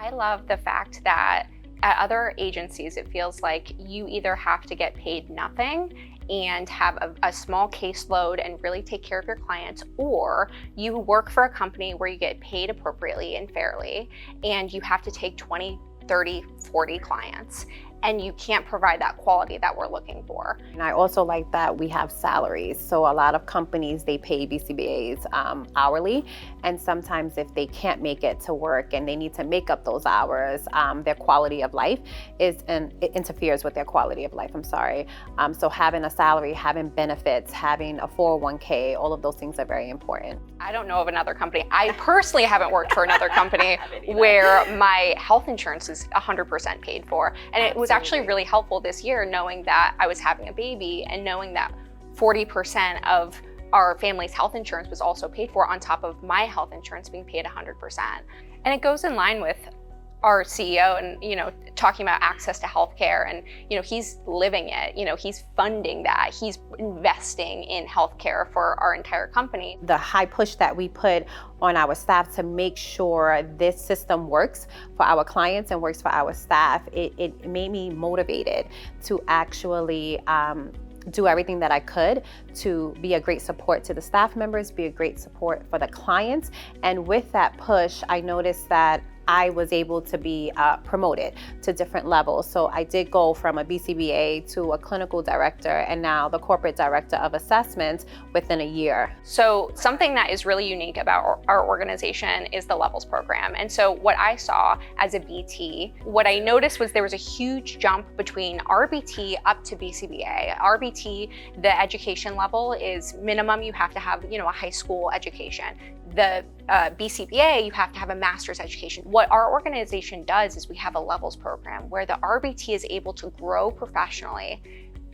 I love the fact that at other agencies, it feels like you either have to get paid nothing and have a small caseload and really take care of your clients, or you work for a company where you get paid appropriately and fairly, and you have to take 20, 30, 40 clients, and you can't provide that quality that we're looking for. And I also like that we have salaries. So a lot of companies, they pay BCBAs hourly. And sometimes if they can't make it to work and they need to make up those hours, their quality of life it interferes with their quality of life, So having a salary, having benefits, having a 401k, all of those things are very important. I don't know of another company. I personally haven't worked for another company where my health insurance is 100% paid for. And it was actually really helpful this year knowing that I was having a baby and knowing that 40% of our family's health insurance was also paid for on top of my health insurance being paid 100%. And it goes in line with our CEO and, talking about access to healthcare, and, he's living it, he's funding that, he's investing in healthcare for our entire company. The high push that we put on our staff to make sure this system works for our clients and works for our staff, it made me motivated to actually do everything that I could to be a great support to the staff members, be a great support for the clients. And with that push, I noticed that I was able to be promoted to different levels. So I did go from a BCBA to a clinical director and now the corporate director of assessment within a year. So something that is really unique about our organization is the levels program. And so what I saw as a BT, what I noticed was there was a huge jump between RBT up to BCBA. RBT, the education level is minimum, you have to have a high school education. The BCBA, you have to have a master's education. What our organization does is we have a levels program where the RBT is able to grow professionally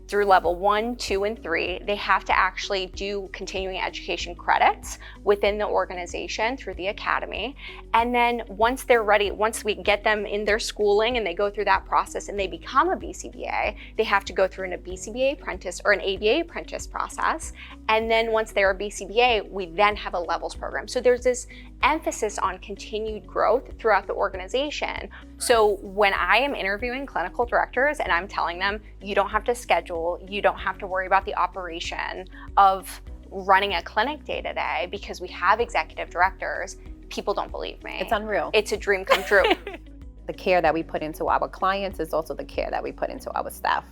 through level 1, 2, and 3. They have to actually do continuing education credits within the organization through the academy. And then once they're ready, once we get them in their schooling and they go through that process and they become a BCBA, they have to go through a BCBA apprentice or an ABA apprentice process. And then once they're a BCBA, we then have a levels program. So there's this emphasis on continued growth throughout the organization. So when I am interviewing clinical directors and I'm telling them, you don't have to schedule, you don't have to worry about the operation of running a clinic day to day because we have executive directors, people don't believe me. It's unreal. It's a dream come true. The care that we put into our clients is also the care that we put into our staff.